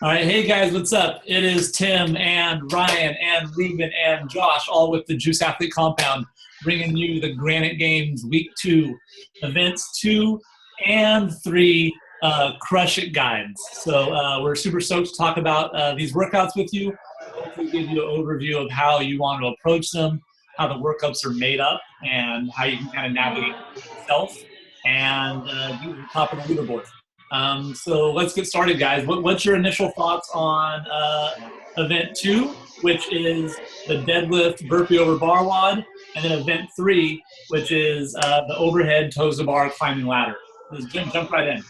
All right, hey guys, what's up? It is Tim and Ryan and Ruben and Josh, all with the Juice Athlete Compound, bringing you the Granite Games Week 2, Events 2 and 3 Crush It guides. So we're super stoked to talk about these workouts with you, hopefully give you an overview of how you want to approach them, how the workouts are made up, and how you can kind of navigate yourself and get to the top of the leaderboard. So let's get started, guys. What's your initial thoughts on event 2, which is the deadlift burpee over bar wad, and then event 3, which is the overhead toes to bar climbing ladder? Just jump right in.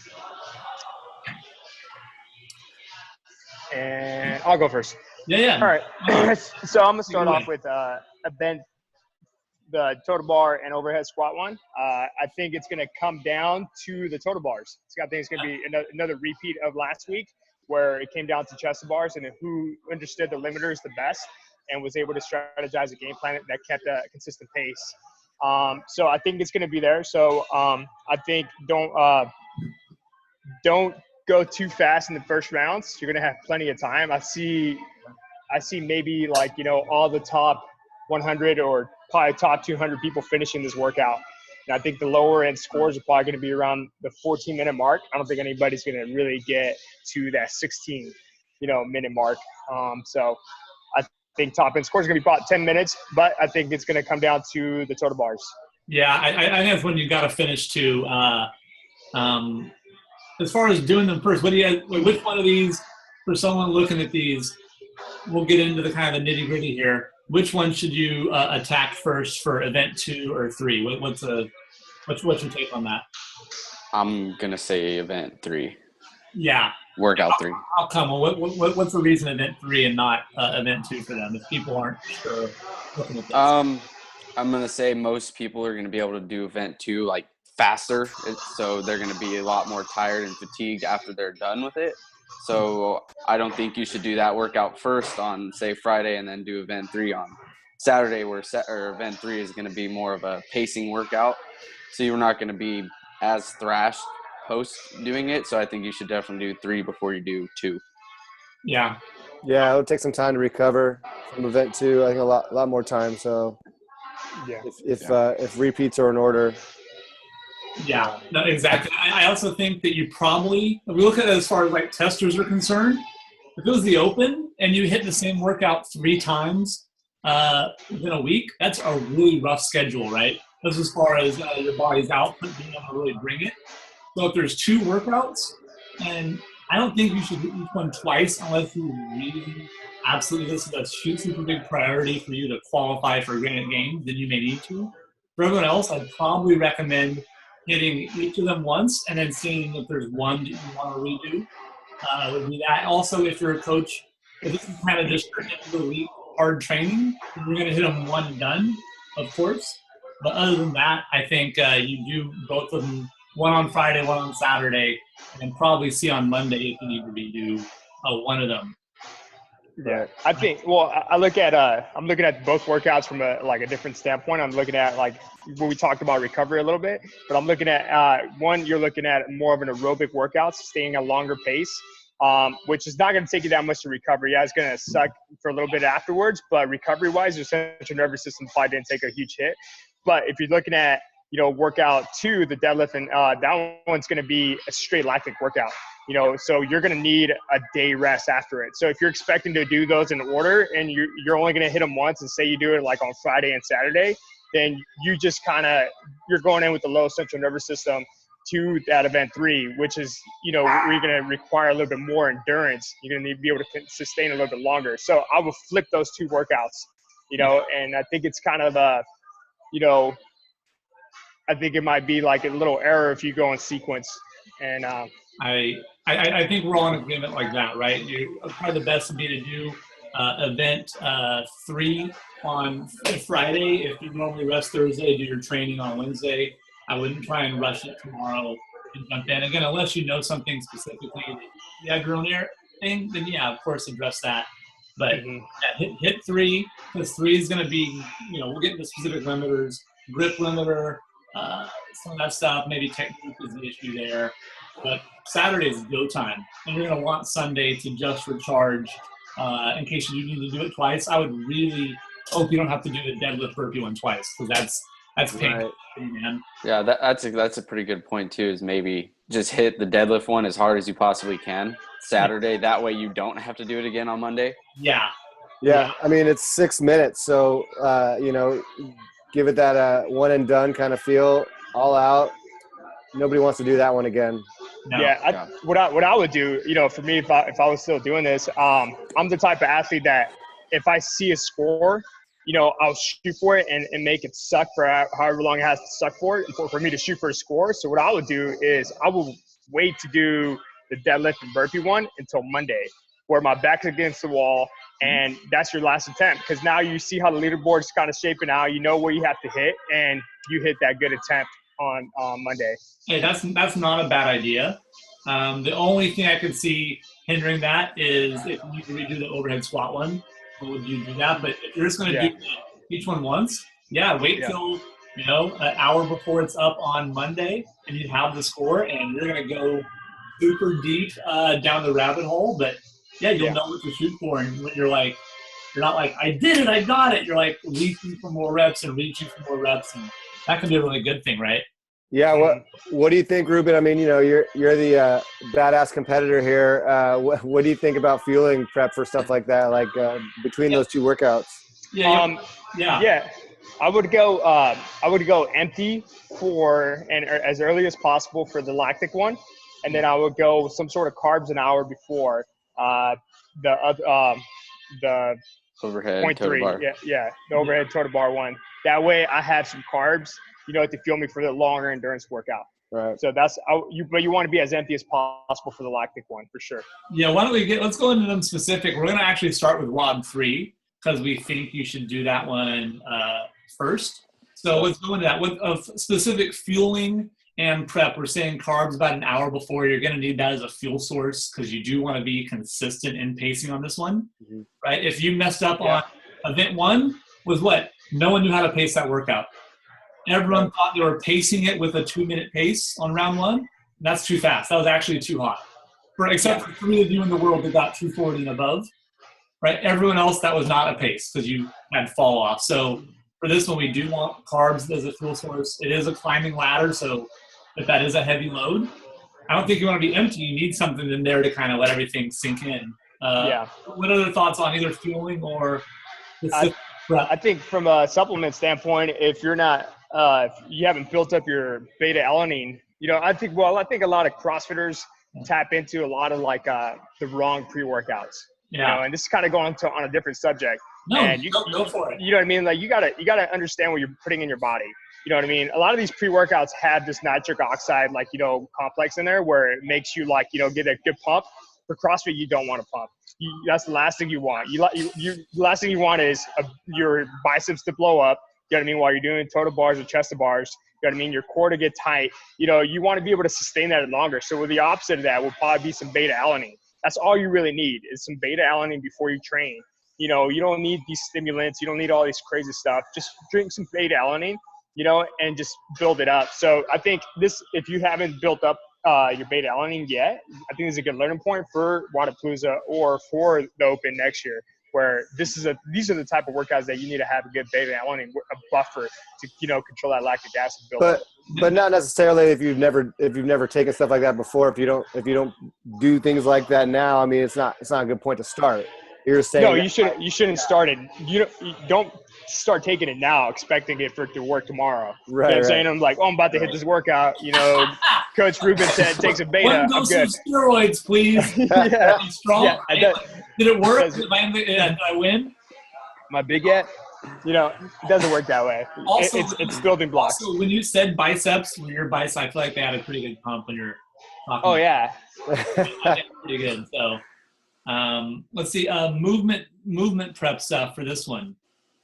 And I'll go first. Yeah. All right. So I'm gonna start off with event the total bar and overhead squat one. I think it's going to come down to the total bars. I think it's going to be another repeat of last week where it came down to chest to bars and who understood the limiters the best and was able to strategize a game plan that kept a consistent pace. So I think it's going to be there. So I think don't go too fast in the first rounds. You're going to have plenty of time. I see maybe all the top 100 or probably top 200 people finishing this workout. And I think the lower end scores are probably going to be around the 14-minute mark. I don't think anybody's going to really get to that 16-minute mark. So I think top end scores are going to be about 10 minutes, but I think it's going to come down to the total bars. Yeah, I think that's when you got to finish too. As far as doing them first, which one of these, for someone looking at these, we'll get into the kind of the nitty gritty here. Which one should you attack first for event 2 or 3? What's your take on that? I'm gonna say event 3. Yeah. Workout 3. How come? What's the reason event 3 and not event 2 for them? If people aren't sure looking at this. I'm gonna say most people are gonna be able to do event 2 like faster, so they're gonna be a lot more tired and fatigued after they're done with it. So I don't think you should do that workout first on, say, Friday and then do event 3 on Saturday, where event 3 is going to be more of a pacing workout. So you're not going to be as thrashed post doing it. So I think you should definitely do 3 before you do 2. Yeah. Yeah, it'll take some time to recover from event 2. I think a lot more time. So yeah, if repeats are in order. Yeah, no, exactly. I also think that you probably, if we look at it as far as like testers are concerned, if it was the open and you hit the same workout 3 times within a week, that's a really rough schedule, right? That's as far as your body's output being able to really bring it. So if there's 2 workouts, and I don't think you should do each one twice unless you really absolutely, this is a super big priority for you to qualify for Granite Games, then you may need to. For everyone else, I'd probably recommend hitting each of them once and then seeing if there's one that you want to redo. Would be that. Also, if you're a coach, if this is kind of just your end of the week hard training, then you're going to hit them one and done, of course. But other than that, I think you do both of them, one on Friday, one on Saturday, and then probably see on Monday if you need to redo one of them. Yeah, I think. Well, I'm looking at both workouts from a different standpoint. I'm looking at like when we talked about recovery a little bit, but I'm looking at one. You're looking at more of an aerobic workout, staying a longer pace, which is not going to take you that much to recover. Yeah, it's going to suck for a little bit afterwards, but recovery-wise, your central nervous system probably didn't take a huge hit. But if you're looking at workout 2, the deadlift, and that one's going to be a straight lactic workout. So you're going to need a day rest after it. So if you're expecting to do those in order and you're only going to hit them once and say you do it like on Friday and Saturday, then you just you're going in with the low central nervous system to that event 3, which is, where you're going to require a little bit more endurance. You're going to need to be able to sustain a little bit longer. So I will flip those 2 workouts, and I think it's kind of I think it might be like a little error if you go in sequence. And I think we're all in agreement like that, right? Probably the best would be to do event 3 on Friday. If you normally rest Thursday, do your training on Wednesday. I wouldn't try and rush it tomorrow and jump in. Again, unless you know something specifically that you have your own thing, then yeah, of course, address that. But hit 3, because 3 is going to be, we'll get into specific limiters, grip limiter, some of that stuff. Maybe technique is the issue there. but Saturday is go time, and you're going to want Sunday to just recharge in case you need to do it twice. I would really hope you don't have to do the deadlift burpee one twice, because that's painful, man. Yeah, that's a pretty good point too. Is maybe just hit the deadlift one as hard as you possibly can Saturday. That way you don't have to do it again on Monday. Yeah. Yeah, I mean, it's 6 minutes, so give it that one and done kind of feel, all out. Nobody wants to do that one again. No. Yeah, what I would do, for me, if I was still doing this, I'm the type of athlete that if I see a score, I'll shoot for it and make it suck for however long it has to suck for me to shoot for a score. So what I would do is I will wait to do the deadlift and burpee one until Monday, where my back's against the wall, and that's your last attempt. Because now you see how the leaderboard's kind of shaping out. You know where you have to hit, and you hit that good attempt on Monday. Hey, that's not a bad idea. The only thing I could see hindering that is if you redo the overhead squat one, would you do that? But if you're just going to do each one once, wait till an hour before it's up on Monday, and you have the score, and you're going to go super deep down the rabbit hole. But you'll know what to shoot for, and when you're not like, I did it, I got it. You're like reaching for more reps and reaching for more reps, and that can be a really good thing, right? Yeah. What do you think, Ruben? I mean, you're the badass competitor here. What do you think about fueling prep for stuff like that? Like between those two workouts? I would go empty and as early as possible for the lactic one, and then I would go some sort of carbs an hour before the overhead 0.3. total bar. The overhead total bar one. That way I have some carbs, to fuel me for the longer endurance workout. Right. So but you want to be as empty as possible for the lactic one for sure. Yeah. Why don't let's go into them specific. We're going to actually start with WOD 3 because we think you should do that one first. So let's go into that with specific fueling and prep. We're saying carbs about an hour before. You're going to need that as a fuel source because you do want to be consistent in pacing on this one, right? If you messed up on event 1, was what? No one knew how to pace that workout. Everyone thought they were pacing it with a 2-minute pace on round 1. That's too fast. That was actually too hot. Except for 3 of you in the world that got 240 and above, right? Everyone else, that was not a pace because you had fall off. So for this one, we do want carbs as a fuel source. It is a climbing ladder, so if that is a heavy load, I don't think you want to be empty. You need something in there to kind of let everything sink in. What other thoughts on either fueling or I think from a supplement standpoint, if you're not if you haven't built up your beta alanine, I think a lot of CrossFitters tap into a lot of the wrong pre-workouts. And this is kind of going on a different subject. No, and go for it. You know what I mean? Like you gotta understand what you're putting in your body. You know what I mean? A lot of these pre-workouts have this nitric oxide complex in there where it makes you get a good pump. For CrossFit, you don't want to pump. That's the last thing you want. The last thing you want is your biceps to blow up. You know what I mean? While you're doing total bars or chest to bars, you know what I mean? Your core to get tight. You want to be able to sustain that longer. So the opposite of that will probably be some beta alanine. That's all you really need is some beta alanine before you train. You don't need these stimulants. You don't need all this crazy stuff. Just drink some beta alanine, and just build it up. So I think if you haven't built up your beta alanine yet, I think it's a good learning point for Wodapalooza or for the Open next year, where these are the type of workouts that you need to have a good beta alanine, a buffer to control that lactic acid buildup. But not necessarily if you've never taken stuff like that before. If you don't do things like that now, I mean, it's not a good point to start. You're saying no, you shouldn't start it. You don't start taking it now, expecting it for it to work tomorrow. Right. You know what I'm saying? I'm like, I'm about to hit this workout. Coach Ruben said take some beta. One dose of steroids, please. I'm strong. Yeah, did it work? Did I win? Am I big yet? It doesn't work that way. Also, it's building blocks. Also, when you said biceps, your biceps, I feel like they had a pretty good pump when you're talking. Oh, yeah. Pretty good. So, let's see. Movement prep stuff for this one.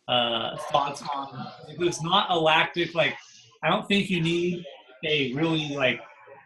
Thoughts on if it's not a lactic, I don't think you need a really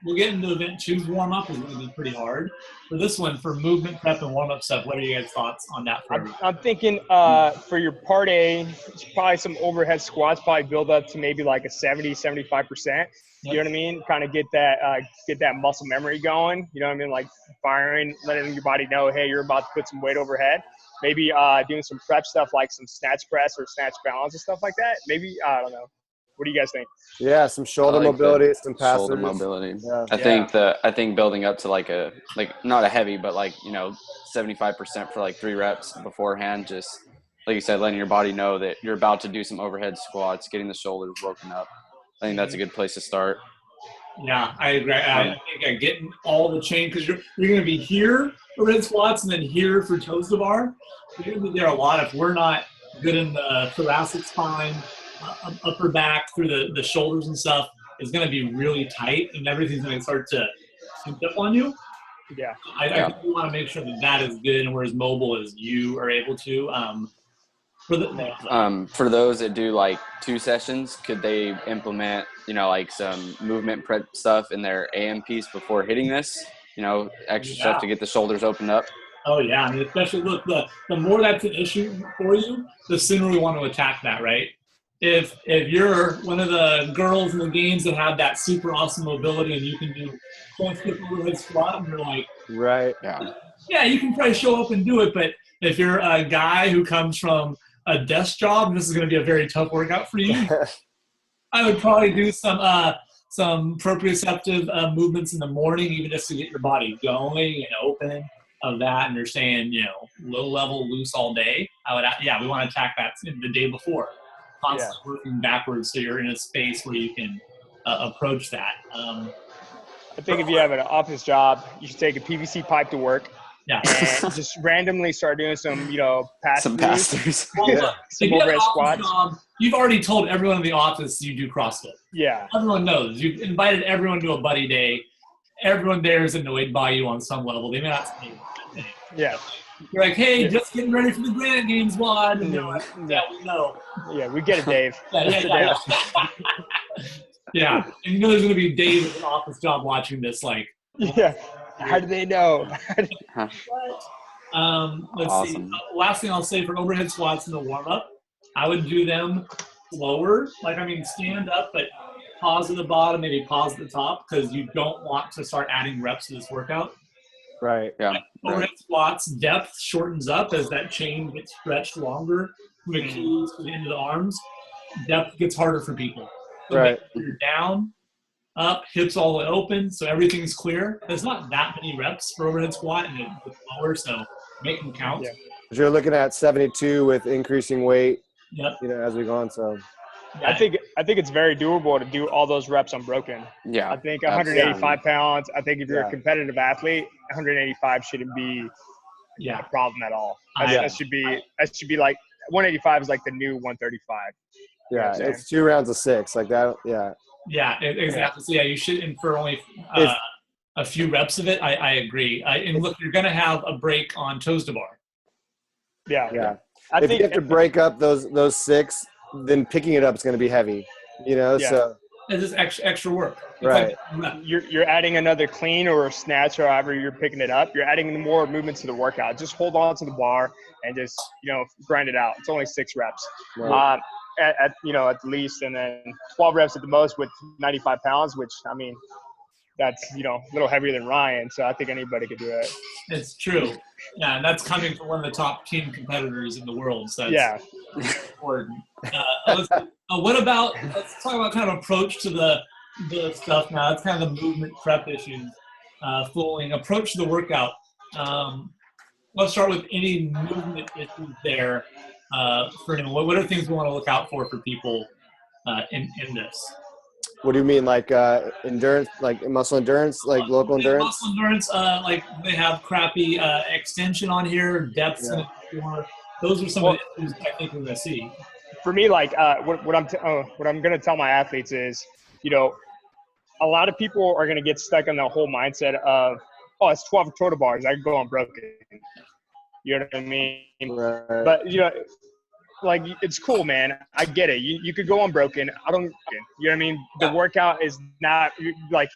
we'll get into event two's warm up is going to be pretty hard. For this one, for movement prep and warm up stuff, what are you guys' thoughts on that? I'm thinking for your part A, it's probably some overhead squats, probably build up to maybe like a 70-75%. You know what I mean? Kind of get that muscle memory going. You know what I mean? Like firing, letting your body know, hey, you're about to put some weight overhead. Maybe doing some prep stuff like some snatch press or snatch balance and stuff like that. Maybe, I don't know. What do you guys think? Yeah, some shoulder mobility, some passive. Shoulder mobility. Yeah. I think building up to like not a heavy, but like 75% for like 3 reps beforehand. Just like you said, letting your body know that you're about to do some overhead squats, getting the shoulders broken up. I think that's a good place to start. Yeah, I agree. I think getting all the chain, because you're going to be here for overhead squats and then here for toes to bar. You're going to be there a lot if we're not good in the thoracic spine, upper back, through the shoulders and stuff. Is going to be really tight, and everything's going to start to sink up on you. Yeah. I think we want to make sure that is good and we're as mobile as you are able to. For those that do like 2 sessions, could they implement, like some movement prep stuff in their AM piece before hitting this? Extra stuff to get the shoulders opened up. Oh yeah, I mean, especially look, the more that's an issue for you, the sooner we want to attack that, right? If you're one of the girls in the games that have that super awesome mobility and you can do full skip overhead squat, and you're like, right, yeah, you can probably show up and do it. But if you're a guy who comes from a desk job, this is going to be a very tough workout for you. I would probably do some proprioceptive movements in the morning, even just to get your body going and open of that. And you're saying, low level, loose all day. We want to attack that the day before. Constantly working backwards so you're in a space where you can approach that. I think if you have an office job, you should take a PVC pipe to work. Yeah. And just randomly start doing some, pass-throughs. Well, some overhead squats. You've already told everyone in the office you do CrossFit. Yeah. Everyone knows. You've invited everyone to a buddy day. Everyone there is annoyed by you on some level. They may not say anything. Yeah. You're like, hey, just getting ready for the Granite games, Wad. And like, yeah, we know. Yeah, we get it, Dave. Yeah. And there's going to be Dave with an office job watching this, like. Yeah. How do they know? Let's see. Last thing I'll say for overhead squats in the warm-up, I would do them slower. Stand up, but pause at the bottom, maybe pause at the top, because you don't want to start adding reps to this workout. Right. Yeah. Overhead squats, depth shortens up as that chain gets stretched longer from the keys to the end of the arms. Depth gets harder for people. So right. You're down, up, hips all the way open, so everything's clear. There's not that many reps for overhead squat, and it's lower, so make them count. Yeah. You're looking at 72 with increasing weight. Yep. As we go on. So. Yeah. I think it's very doable to do all those reps unbroken. Yeah. I think 185 pounds. I think if you're a competitive athlete, 185 shouldn't be a problem at all. That should be like 185 is like the new 135. Yeah, it's 2 rounds of 6 like that. Yeah. Yeah, exactly. So you should, and for only a few reps of it, I agree. And look, you're going to have a break on toes to bar. Yeah. Yeah. If you have to break up those 6, then picking it up is going to be heavy, so. It's just extra work. It's right. You're adding another clean or a snatch or however you're picking it up. You're adding more movement to the workout. Just hold on to the bar and just, grind it out. It's only 6 reps. Right. At the least, and then 12 reps at the most with 95 pounds, which, that's, a little heavier than Ryan. So I think anybody could do it. It's true. Yeah, and that's coming from one of the top team competitors in the world. So that's important. Let's talk about kind of approach to the stuff now. It's kind of the movement prep issues, fooling approach to the workout. Let's start with any movement issues there. For anyone, what are things we want to look out for people in this? What do you mean, like endurance, like muscle endurance, like local endurance? Muscle endurance, like they have crappy extension on here, depth. Those are some of the issues I think we're going to see. For me, like what I'm going to tell my athletes is, a lot of people are going to get stuck in the whole mindset of, oh, it's 12 total bars, I can go unbroken. You know what I mean? Right. But, like, it's cool, man. I get it. You could go unbroken. I don't – you know what I mean? The workout is not – like,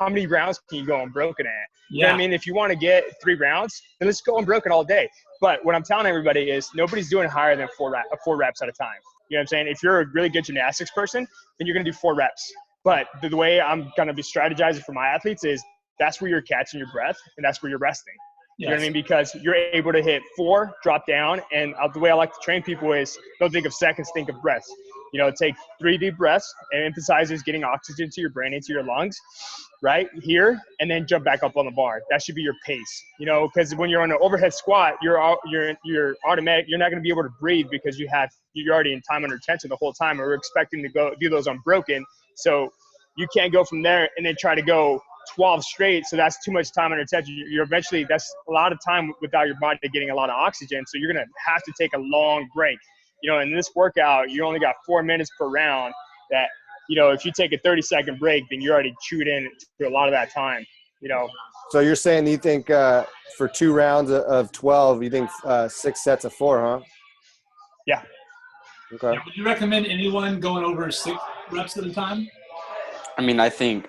how many rounds can you go unbroken at? You know Yeah. what I mean? If you want to get 3 rounds, then let's go unbroken all day. But what I'm telling everybody is nobody's doing higher than 4 reps at a time. You know what I'm saying? If you're a really good gymnastics person, then you're going to do 4 reps. But the way I'm going to be strategizing for my athletes is that's where you're catching your breath and that's where you're resting. You know what I mean? Because you're able to hit 4, drop down, and the way I like to train people is don't think of seconds, think of breaths. You know, take 3 deep breaths and emphasizes getting oxygen to your brain, into your lungs, right here, and then jump back up on the bar. That should be your pace. You know, because when you're on an overhead squat, you're automatic. You're not going to be able to breathe because you're already in time under tension the whole time, and we're expecting to go do those unbroken. So you can't go from there and then try to go 12 straight, so that's too much time under tension. You're eventually, that's a lot of time without your body getting a lot of oxygen, so you're going to have to take a long break. You know, in this workout, you only got 4 minutes per round that, you know, if you take a 30-second break, then you're already chewed in to a lot of that time, you know. So you're saying you think for 2 rounds of 12, you think 6 sets of 4, huh? Yeah. Okay. Would you recommend anyone going over 6 reps at a time? I mean, I think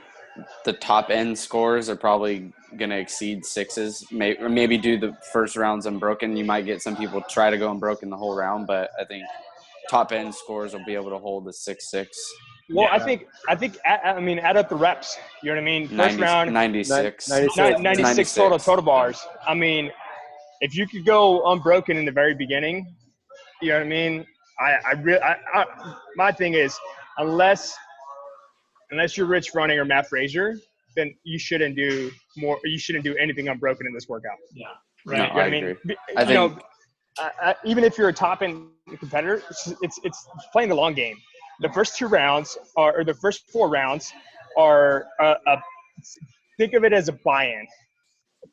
the top end scores are probably going to exceed 6s. Maybe do the first rounds unbroken. You might get some people try to go unbroken the whole round, but I think top end scores will be able to hold the 6-6. Well, I think add up the reps. You know what I mean? First round, 96. 96 total bars. I mean, if you could go unbroken in the very beginning, you know what I mean? My thing is, unless you're Rich Froning or Matt Frazier, then you shouldn't do more. You shouldn't do anything unbroken in this workout. Yeah, No, right. I agree. I think even if you're a top end competitor, it's playing the long game. The first 2 rounds or the first 4 rounds are think of it as a buy-in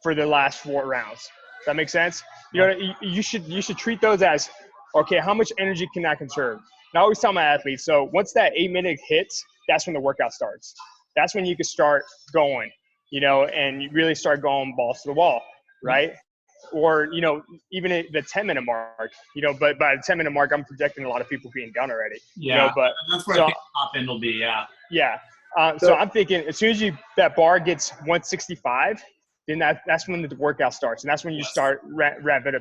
for the last 4 rounds. Does that make sense? You know, you should treat those as, okay, how much energy can I conserve? And I always tell my athletes, so once that 8-minute hits, that's when the workout starts. That's when you can start going, you know, and you really start going balls to the wall, right? Or, you know, even at the 10-minute mark, you know, but by the 10-minute mark, I'm projecting a lot of people being done already. Yeah, you know, but that's where I think top end will be, yeah. Yeah. So I'm thinking as soon as that bar gets 165, then that's when the workout starts. And that's when you start ramping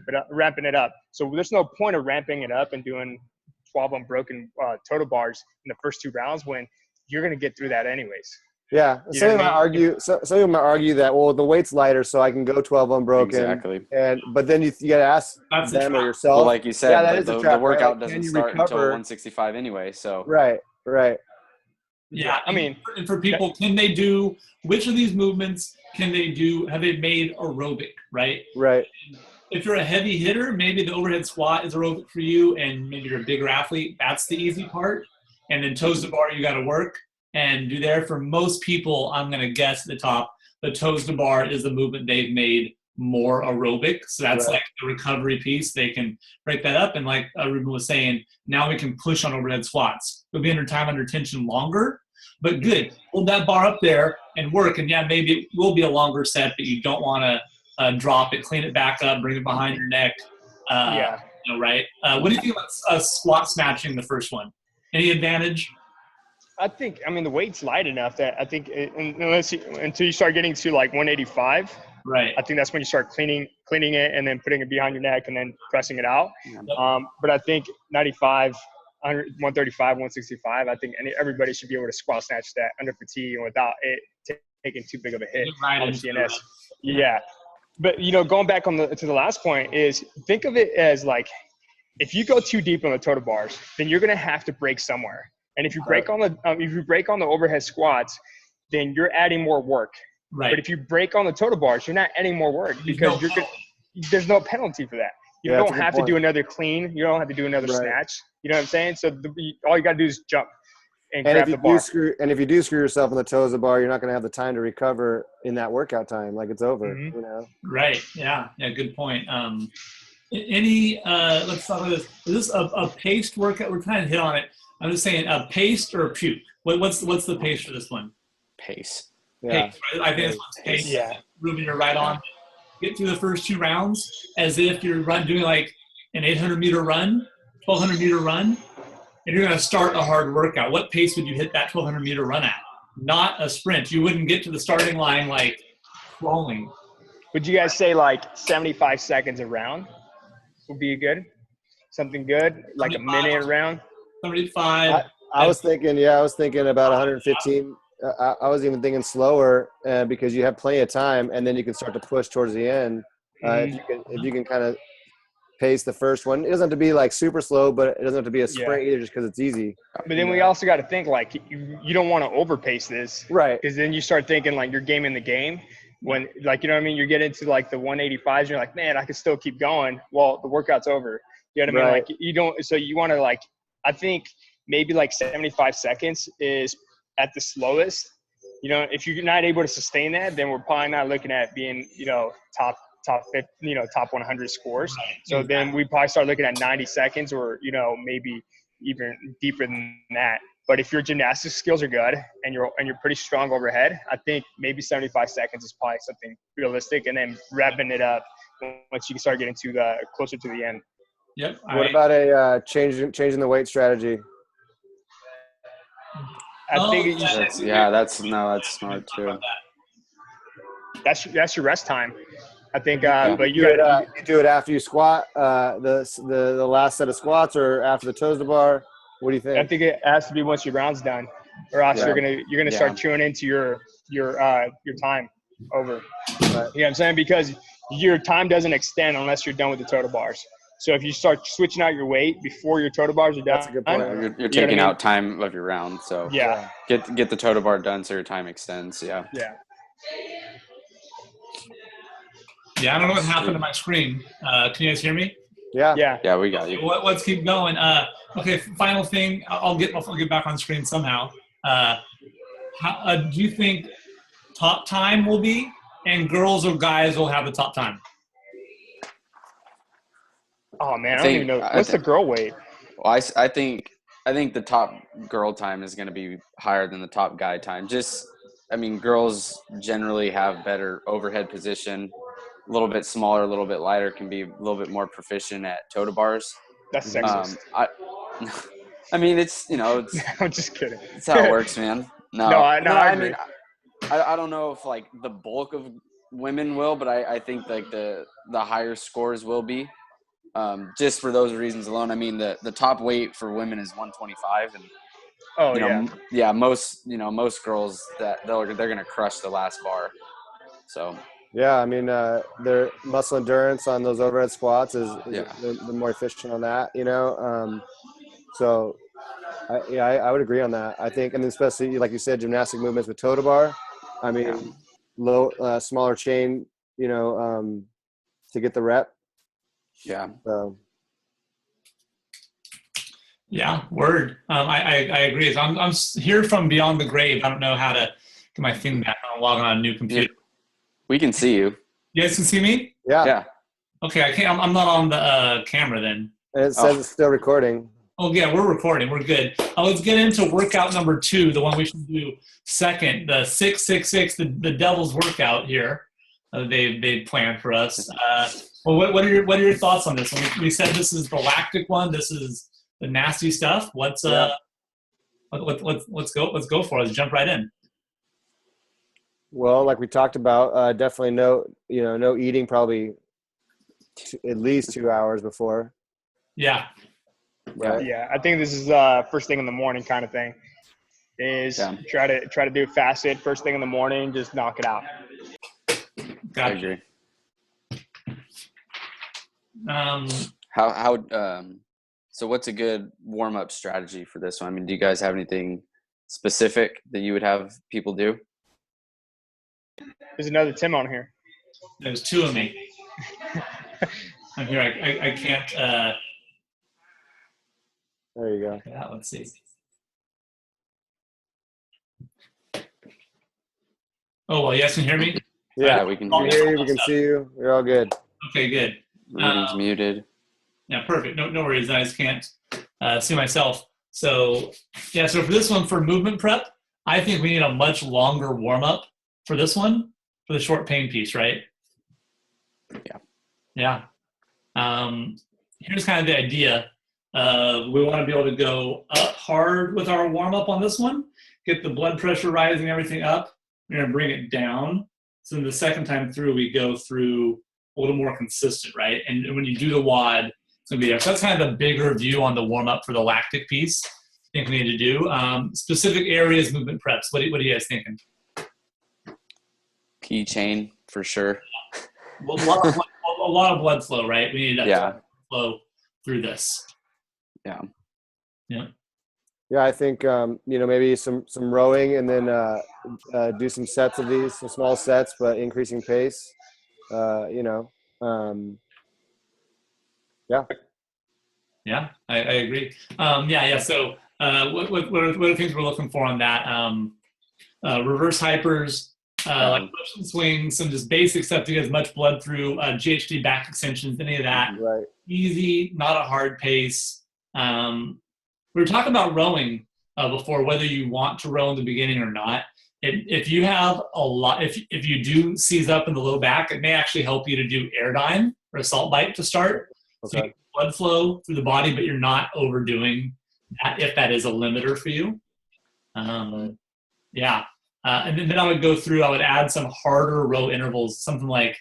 it up. So there's no point of ramping it up and doing 12 unbroken total bars in the first 2 rounds when you're going to get through that anyways. Yeah. Some people might argue that, well, the weight's lighter, so I can go 12 unbroken. Exactly. But then you got to ask them or yourself. Well, like you said, that is the a trap, workout right? doesn't start until 165 anyway. So Right. Yeah, I mean, and for people, can they do which of these movements can they do? Have they made aerobic, right? Right. If you're a heavy hitter, maybe the overhead squat is aerobic for you, and maybe you're a bigger athlete. That's the easy part. And then toes to bar, you got to work and do there. For most people, I'm going to guess at the top, the toes to bar is the movement they've made more aerobic. So that's like the recovery piece. They can break that up. And like Ruben was saying, now we can push on overhead squats. We'll be under time under tension longer, but good. Hold that bar up there and work. And yeah, maybe it will be a longer set, but you don't want to drop it, clean it back up, bring it behind your neck. You know, right? What do you think about squat snatching the first one? Any advantage? I think, the weight's light enough that I think until you start getting to like 185, right? I think that's when you start cleaning it and then putting it behind your neck and then pressing it out. Yep. But I think 95, 135, 165, I think everybody should be able to squat snatch that under fatigue and without it taking too big of a hit on the CNS. Yeah. But, you know, going back to the last point is think of it as like, if you go too deep on the total bars, then you're going to have to break somewhere. And if you break on the overhead squats, then you're adding more work. Right. But if you break on the total bars, you're not adding more work because there's no penalty for that. You don't have to do another clean. You don't have to do another snatch. You know what I'm saying? So all you got to do is jump and grab the bar. If you do screw yourself on the toes of the bar, you're not going to have the time to recover in that workout time. Like it's over. Mm-hmm. You know. Right. Yeah. Good point. Let's talk about this. Is this a paced workout? We're trying to hit on it. I'm just saying, a paced or a puke? What's the pace for this one? Pace. Yeah. Pace, right? I think this one's pace. Yeah. Ruben, you're right on. Get through the first 2 rounds as if you're doing like an 800-meter run, 1,200-meter run, and you're going to start a hard workout. What pace would you hit that 1,200-meter run at? not a sprint. You wouldn't get to the starting line like crawling. Would you guys say like 75 seconds a round would be good? Something good, like a minute a round? 75. I was thinking about 115. I was even thinking slower because you have plenty of time, and then you can start to push towards the end. If you can kind of pace the first one, it doesn't have to be like super slow, but it doesn't have to be a sprint either, just because it's easy. But then we also got to think like you don't want to overpace this, right? Because then you start thinking like you're gaming the game. When like you know what I mean, you're getting to like the 185s, and you're like, man, I can still keep going. Well, the workout's over. You know what I mean? Like you don't. So you want to like, I think maybe like 75 seconds is at the slowest. You know, if you're not able to sustain that, then we're probably not looking at being, you know, top 50, you know, top 100 scores. So then we probably start looking at 90 seconds or, you know, maybe even deeper than that. But if your gymnastics skills are good and you're pretty strong overhead, I think maybe 75 seconds is probably something realistic, and then revving it up once you start getting to the closer to the end. Yep. What about a changing the weight strategy? I think that's smart too. That's your rest time. I think, but you do it after you squat, the last set of squats, or after the toes to bar. What do you think? I think it has to be once your round's done, or else you're gonna start chewing into your time over. Right. You know what I'm saying? Because your time doesn't extend unless you're done with the total bars. So if you start switching out your weight before your total bars are done, that's a good point. You're taking out time of your round. So get the total bar done so your time extends. Yeah. Yeah, I don't know what happened to my screen. Can you guys hear me? Yeah, we got you. Let's keep going. Okay, final thing. I'll get back on screen somehow. How do you think top time will be, and girls or guys will have the top time? Oh man, I don't even know. What's the girl weight? Well, I think the top girl time is going to be higher than the top guy time. Girls generally have better overhead position. A little bit smaller, a little bit lighter, can be a little bit more proficient at toe to bars. That's sexist. It's I'm just kidding. It's how it works, man. I agree. I don't know if like the bulk of women will, but I think like the higher scores will be. Just for those reasons alone. I mean, the top weight for women is 125, and most girls that they're going to crush the last bar. So yeah, I mean, their muscle endurance on those overhead squats is they're more efficient on that, you know. So I would agree on that. I think, and especially like you said, gymnastic movements with toe to bar. I mean, smaller chain, you know, to get the rep. Yeah. So. Yeah, word. I agree. I'm here from beyond the grave. I don't know how to get my thing back. I'm logging on a new computer. Yeah. We can see you. You guys can see me? Yeah. Okay, I can't. I'm not on the camera then. And it says it's still recording. Oh yeah, we're recording. We're good. Let's get into workout number 2, the one we should do second, the 666, the devil's workout here. They planned for us. Well, what are your thoughts on this one? We said this is the lactic one. This is the nasty stuff. Let's go for it. Let's jump right in. Well, like we talked about, definitely no eating, probably at least 2 hours before. Yeah. Right. Yeah, I think this is first thing in the morning kind of thing. Try to do fasted first thing in the morning, just knock it out. Got I agree. So what's a good warm-up strategy for this one? I mean, do you guys have anything specific that you would have people do? There's another Tim on here. There's 2 of me. I'm here. I can't. There you go. Yeah, let's see. Oh, well, you guys can hear me? Yeah, we can hear you. We can see you. We're all good. Okay, good. Ruben's muted. Yeah, perfect. No worries. I just can't see myself. So, so for this one, for movement prep, I think we need a much longer warm-up for this one, for the short pain piece, right? Yeah. Here's kind of the idea. We want to be able to go up hard with our warm-up on this one, get the blood pressure rising, everything up. We're going to bring it down. So then the second time through, we go through a little more consistent, right? And when you do the WOD, it's going to be there. So that's kind of the bigger view on the warm-up for the lactic piece I think we need to do. Specific areas, movement preps. What are you guys thinking? Keychain for sure. Well, a lot of blood flow, right? We need that flow through this. Yeah. Yeah, I think maybe some rowing, and then do some sets of these, some small sets, but increasing pace. Yeah. Yeah, I agree. So what are the things we're looking for on that? Reverse hypers, like push and swing, some just basic stuff to get as much blood through, GHD back extensions, any of that. Right. Easy, not a hard pace. We were talking about rowing before, whether you want to row in the beginning or not. If you have a lot, if you do seize up in the low back, it may actually help you to do airdyne or assault bite to start. Okay. So you get blood flow through the body, but you're not overdoing that if that is a limiter for you. And then I would go through, I would add some harder row intervals, something like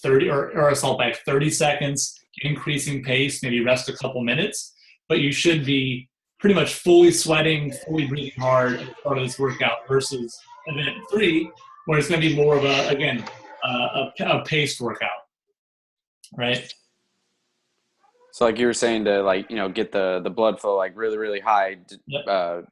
30 or assault bite, 30 seconds, increasing pace, maybe rest a couple minutes, but you should be pretty much fully sweating, fully breathing hard at the start of this workout versus event 3, where it's going to be more of a paced workout, right? So like you were saying to get the blood flow like really, really high,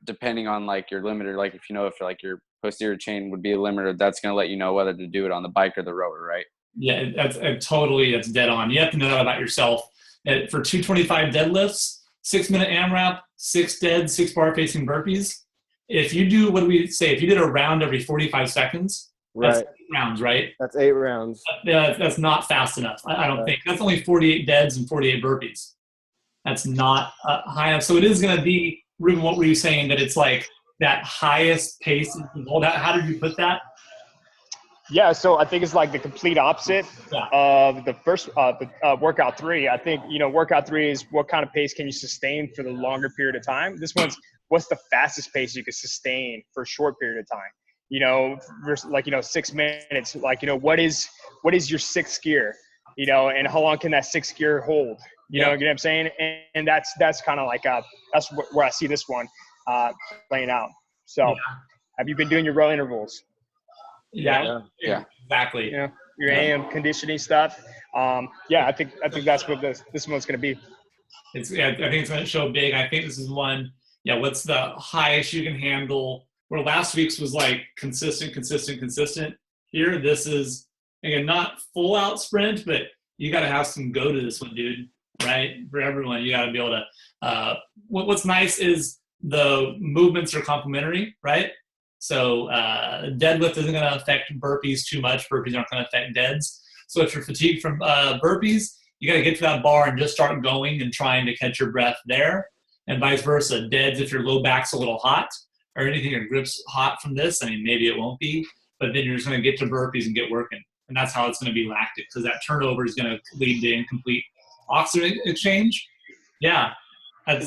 depending on like your limiter, like if your posterior chain would be a limiter, that's going to let you know whether to do it on the bike or the rower, right? Yeah, that's dead on. You have to know that about yourself. For 225 deadlifts, 6-minute AMRAP, 6 dead, 6 bar facing burpees. If you do, what do we say? If you did a round every 45 seconds, that's 8 rounds, right? That's 8 rounds. That's not fast enough. I don't think. That's only 48 deads and 48 burpees. That's not high enough. So it is going to be, Ruben, what were you saying? That it's like that highest pace. How did you put that? Yeah, so I think it's like the complete opposite of the first workout 3. I think, workout 3 is what kind of pace can you sustain for the longer period of time. This one's what's the fastest pace you can sustain for a short period of time. Versus 6 minutes. What is your 6th gear? And how long can that 6th gear hold? You know what I'm saying? And that's kind of like that's where I see this one playing out. So, have you been doing your row intervals? Yeah, exactly. Your AM conditioning stuff. I think that's what this one's going to be. I think it's going to show big. I think this is one. Yeah, what's the highest you can handle? Where last week's was like consistent. Here, this is again not full out sprint, but you got to have some go to this one, dude. Right? For everyone, you got to be able to. What's nice is the movements are complementary, right? So deadlift isn't going to affect burpees too much. Burpees aren't going to affect deads. So if you're fatigued from burpees, you got to get to that bar and just start going and trying to catch your breath there. And vice versa. Deads, if your low back's a little hot or anything, your grip's hot from this, I mean, maybe it won't be, but then you're just going to get to burpees and get working. And that's how it's going to be lactic, because that turnover is going to lead to incomplete oxygen exchange. Yeah. That's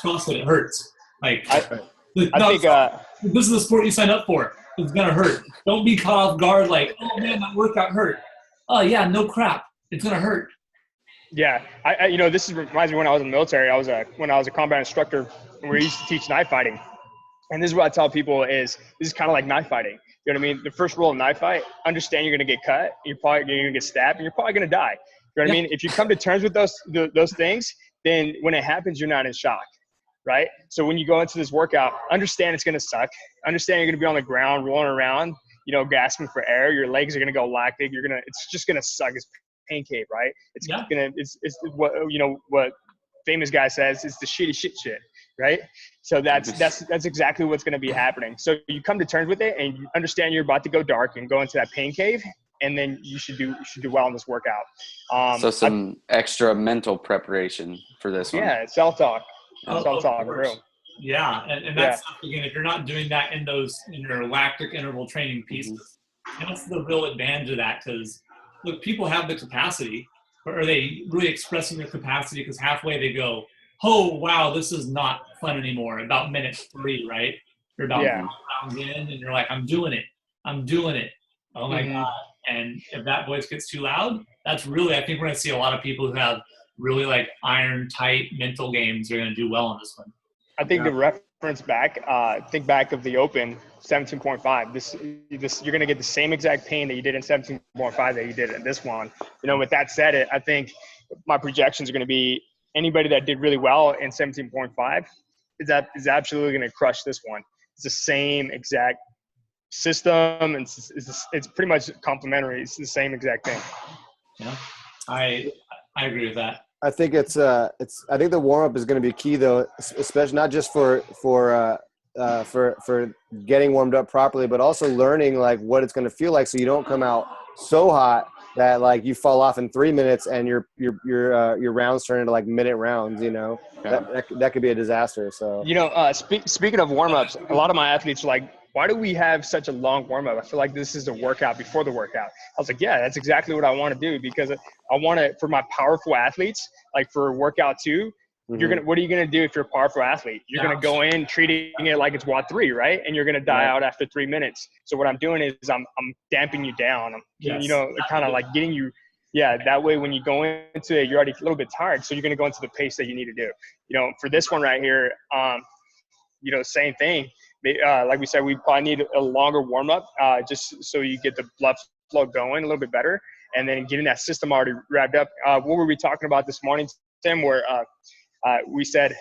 CrossFit. It hurts. Like, I think this is the sport you sign up for. It's going to hurt. Don't be caught off guard like, oh, man, that workout hurt. Oh, yeah, no crap. It's going to hurt. Yeah. This reminds me when I was in the military. When I was a combat instructor, we used to teach knife fighting. And this is what I tell people is this is kind of like knife fighting. You know what I mean? The first rule of knife fight, understand you're going to get cut. You're going to get stabbed, and you're probably going to die. You know what I mean? If you come to terms with those things, then when it happens, you're not in shock. Right? So when you go into this workout, understand it's going to suck. Understand you're going to be on the ground, rolling around, gasping for air. Your legs are going to go lactic. It's just going to suck. It's pain cave, right? It's what, what famous guy says, it's the shit, right? So that's exactly what's going to be happening. So you come to terms with it and you understand you're about to go dark and go into that pain cave, and then you should do well in this workout. So some extra mental preparation for this one. Yeah, self-talk. Yeah, and that's again, if you're not doing that in your lactic interval training pieces, that's the real advantage of that. Because look, people have the capacity, but are they really expressing their capacity? Because halfway they go, oh wow, this is not fun anymore. About minute 3, right? You're about Yeah. 5 rounds in, and you're like, I'm doing it. Oh my Mhm. God. And if that voice gets too loud, that's really, I think we're going to see a lot of people who have really like iron tight mental games are going to do well on this one. I think the reference back, think back of the Open 17.5. This you're going to get the same exact pain that you did in 17.5 that you did in this one. With that said, I think my projections are going to be anybody that did really well in 17.5 is absolutely going to crush this one. It's the same exact system, and it's pretty much complementary. It's the same exact thing. Yeah, I agree with that. I think I think the warm up is going to be key though, especially not just for getting warmed up properly, but also learning like what it's going to feel like, so you don't come out so hot that like you fall off in 3 minutes and your rounds turn into like minute rounds. That could be a disaster. So speaking of warm ups, a lot of my athletes are like, why do we have such a long warm up? I feel like this is a workout before the workout. I was like, yeah, that's exactly what I want to do, because I want to, for my powerful athletes, like for workout 2, what are you gonna do if you're a powerful athlete? You're gonna go in treating it like it's WOD 3, right? And you're gonna die out after 3 minutes. So what I'm doing is I'm damping you down. I'm kind of like getting you. Yeah, that way when you go into it, you're already a little bit tired, so you're gonna go into the pace that you need to do. For this one right here, same thing. Like we said, we probably need a longer warm up, just so you get the blood flow going a little bit better, and then getting that system already wrapped up. What were we talking about this morning, Tim? Where we said,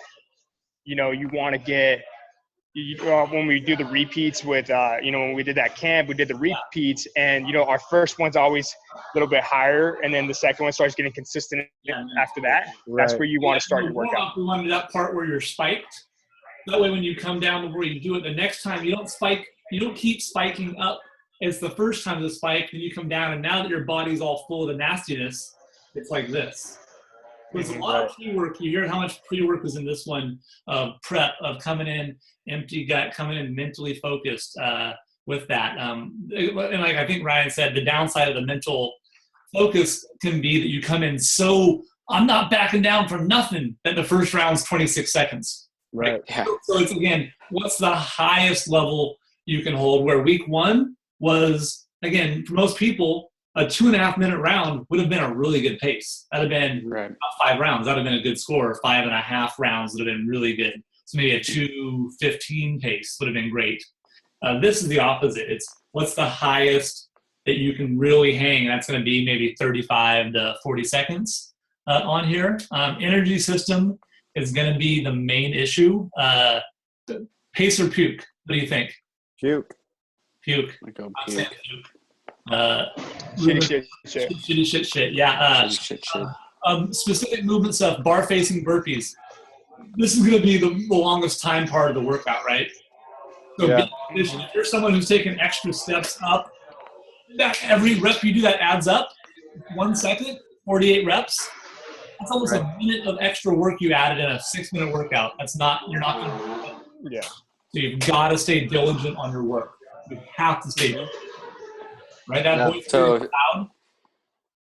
you want to get when we do the repeats with, when we did that camp, we did the repeats, and our first one's always a little bit higher, and then the second one starts getting consistent after that. Right. That's where you want to start your workout. We wanted that part where you're spiked. That way, when you come down before you do it, the next time you don't spike, you don't keep spiking up as the first time the spike, then you come down, and now that your body's all full of the nastiness, it's like this. There's a lot of pre-work. You hear how much pre-work was in this one, of prep, of coming in empty gut, coming in mentally focused with that. And like I think Ryan said, the downside of the mental focus can be that you come in so, I'm not backing down for nothing, that the first round's 26 seconds. Right. Yeah. So it's, again, what's the highest level you can hold? Where week 1 was, again, for most people, a 2.5-minute round would have been a really good pace. That would have been about 5 rounds. That would have been a good score. 5.5 rounds would have been really good. So maybe a 2:15 pace would have been great. This is the opposite. It's what's the highest that you can really hang, and that's going to be maybe 35 to 40 seconds on here. Energy system is going to be the main issue. Pace or puke? What do you think? Puke. Puke. Go I'm puke. saying puke. Shit. Shitty shit. Yeah. Shit. Specific movement stuff. Bar facing burpees. This is going to be the longest time part of the workout, right? So if you're someone who's taking extra steps up, that every rep you do that adds up. 1 second, 48 reps. That's almost a minute of extra work you added in a 6-minute workout. You're not going to do it. Yeah. So you've got to stay diligent on your work. You have to stay diligent. Right? That voice is loud.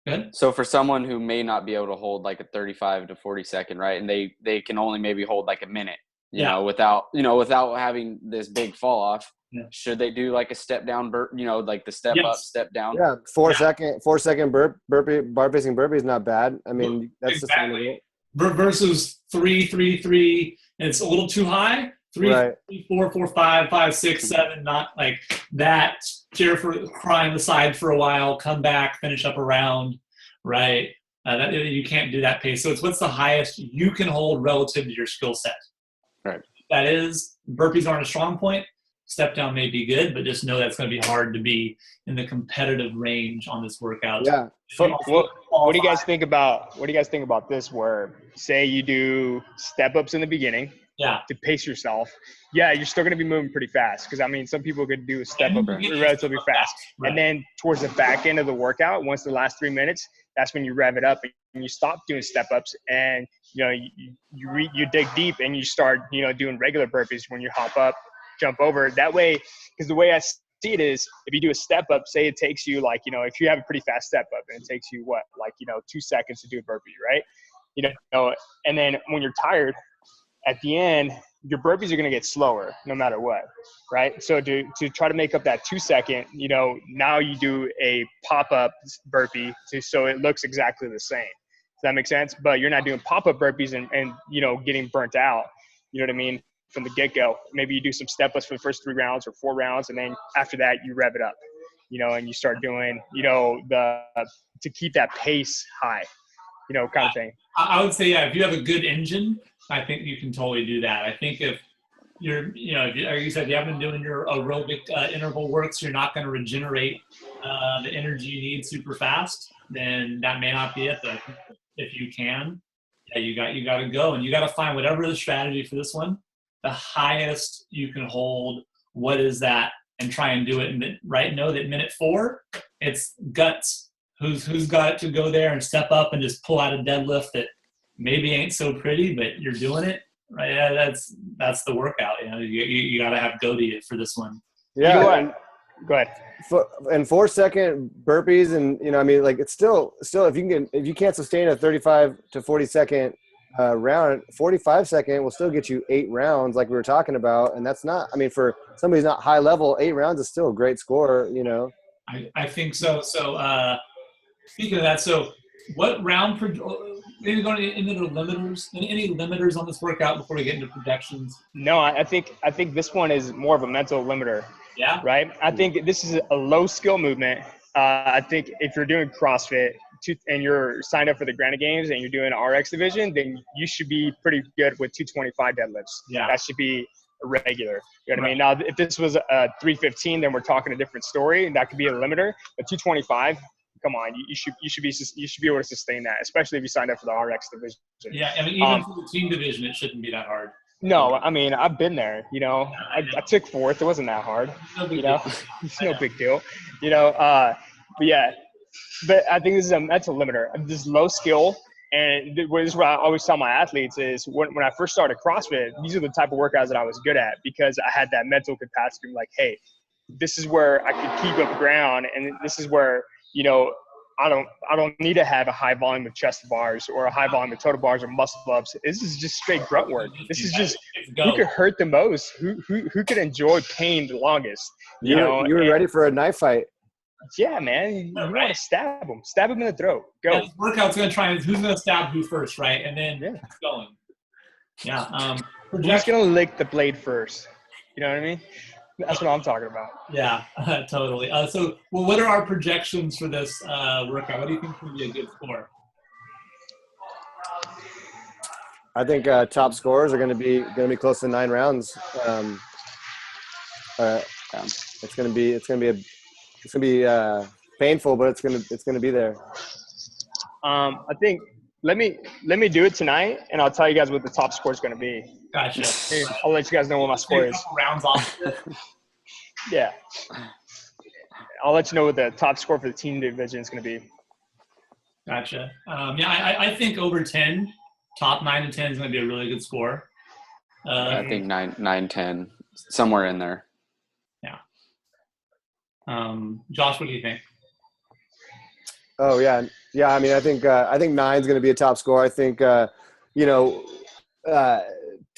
Good. So for someone who may not be able to hold like a 35 to 40 second, right, and they can only maybe hold like a minute, you know, without having this big fall off, should they do like a step down like the step up, step down? Yeah, 4 second burpee, bar facing burpee is not bad. I mean, that's exactly. Versus 3, 3, 3, and it's a little too high. 3, 3, 4, 4, 5, 5, 6, 7, not like that. Cry on the side for a while, come back, finish up a round, right? You can't do that pace. So it's what's the highest you can hold relative to your skill set. Right. That is, burpees aren't a strong point. Step down may be good, but just know that's going to be hard to be in the competitive range on this workout. Yeah. What do you guys think about this? Where say you do step ups in the beginning, to pace yourself. Yeah, you're still going to be moving pretty fast, because I mean, some people could do a step up relatively fast, and then towards the back end of the workout, once the last 3 minutes, that's when you rev it up and you stop doing step ups, and you dig deep and you start doing regular burpees when you hop up, jump over. That way, because the way I see it is, if you do a step up, say it takes you if you have a pretty fast step up and it takes you 2 seconds to do a burpee, right? And then when you're tired at the end, your burpees are going to get slower no matter what, right? So to try to make up that 2 second, now you do a pop-up burpee so it looks exactly the same. Does that make sense? But you're not doing pop-up burpees and getting burnt out. You know what I mean? From the get-go. Maybe you do some step-ups for the first 3 rounds or 4 rounds, and then after that you rev it up, and you start doing, to keep that pace high, kind of thing. I would say, if you have a good engine, I think you can totally do that. I think if you're, like you said, you haven't been doing your aerobic interval work, so you're not going to regenerate the energy you need super fast, then that may not be it. But if you can, you got to go, and you got to find whatever the strategy for this one, the highest you can hold. What is that? And try and do it. Know that minute 4, it's guts. Who's got it to go there and step up and just pull out a deadlift that maybe ain't so pretty, but you're doing it, right? Yeah, that's the workout. You got to have go to it for this one. Yeah. Go ahead. And 4 second burpees, and it's still if you can't sustain a 35 to 40 second round, 45 second will still get you 8 rounds, like we were talking about, and that's not. For somebody who's not high level, 8 rounds is still a great score. I think so. So speaking of that, so what round? Maybe going into the limiters. Any limiters on this workout before we get into projections? No, I think this one is more of a mental limiter. Yeah. Right. I think this is a low skill movement. I think if you're doing CrossFit and you're signed up for the Granite Games and you're doing RX division, then you should be pretty good with 225 deadlifts. Yeah. That should be regular. You know what I mean? Now, if this was a 315, then we're talking a different story. That could be a limiter. But 225. Come on, you should be able to sustain that, especially if you signed up for the RX division. Yeah, even for the team division, it shouldn't be that hard. No, I've been there. I took 4th. It wasn't that hard. It's no big deal. But I think this is a mental limiter. This is low skill, and this is what I always tell my athletes is when I first started CrossFit, these are the type of workouts that I was good at because I had that mental capacity. Like, hey, this is where I could keep up ground, and this is where I don't need to have a high volume of chest bars or a high volume of total bars or muscle ups. This is just straight grunt work. This is just who could hurt the most, who could enjoy pain the longest. You were ready for a knife fight. Yeah, man. You want to stab him in the throat. Go. Yeah, this workout's gonna try and who's gonna stab who first, right? And then it's going. Yeah. Who's gonna lick the blade first? You know what I mean? That's what I'm talking about. Yeah, totally. So, what are our projections for this workout? What do you think would be a good score? I think top scores are going to be close to 9 rounds. It's going to be painful, but it's going to be there. I think let me do it tonight, and I'll tell you guys what the top score is going to be. Gotcha. I'll let you guys know what my score is. Rounds off. Yeah. I'll let you know what the top score for the team division is going to be. Gotcha. I think over 10, top 9 and 10 is going to be a really good score. I think 9, 10, somewhere in there. Yeah. Josh, what do you think? Oh yeah. I think 9 is going to be a top score. I think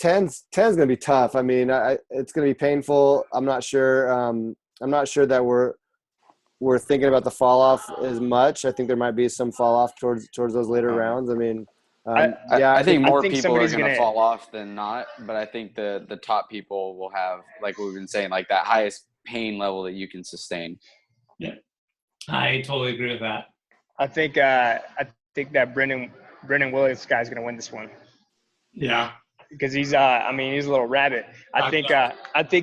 10's going to be tough. It's going to be painful. I'm not sure that we're thinking about the fall off as much. I think there might be some fall off towards those later rounds. I think more people are going to fall off than not, but I think the top people will have, like we've been saying, like that highest pain level that you can sustain. Yeah, I totally agree with that. I think that Brendan Williams guy is going to win this one. Yeah. Because he's a little rabbit. I think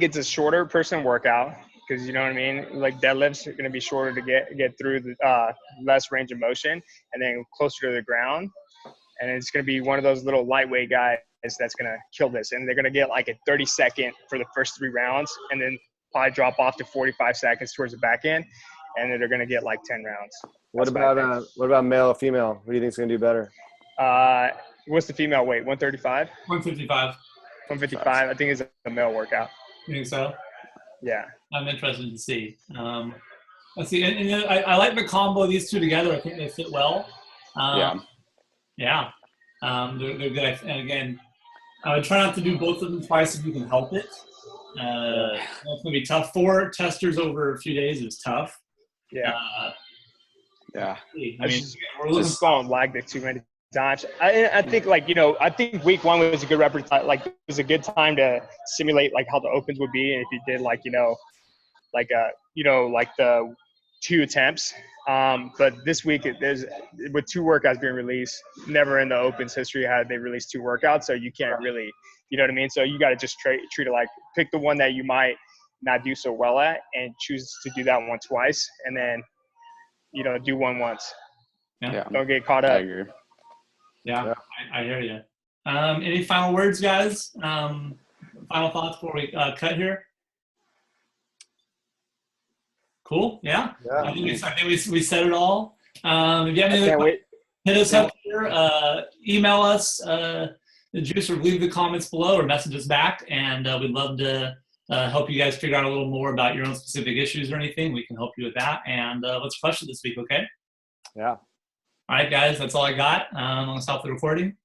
it's a shorter person workout because you know what I mean. Like deadlifts are going to be shorter to get through the less range of motion and then closer to the ground. And it's going to be one of those little lightweight guys that's going to kill this. And they're going to get like a 30-second for the first 3 rounds, and then probably drop off to 45 seconds towards the back end, and then they're going to get like 10 rounds. What about male or female? Who do you think is going to do better? What's the female weight? 135? 155. 155. I think it's a male workout. You think so? Yeah. I'm interested to see. Let's see. And I like the combo of these two together. I think they fit well. Yeah. They're good. And again, I would try not to do both of them twice if you can help it. It's going to be tough. 4 testers over a few days is tough. Yeah. Yeah. I mean, we're just going like it too many times. I think I think week 1 was a good it was a good time to simulate like how the opens would be, and if you did the 2 attempts. But this week there's with 2 workouts being released, never in the opens history had they released 2 workouts, so you can't really, you know what I mean? So you got to just treat it like pick the one that you might not do so well at and choose to do that one twice, and then do one once. Yeah. Don't get caught up. I agree. Yeah. I hear you. Any final words, guys? Final thoughts before we cut here? Cool. Yeah. I think we said it all. If you have any other questions, hit us up here. Email us, the juice, or leave the comments below, or message us back, and we'd love to help you guys figure out a little more about your own specific issues or anything. We can help you with that. And let's crush it this week, okay? Yeah. All right, guys. That's all I got. I'm going to stop the recording.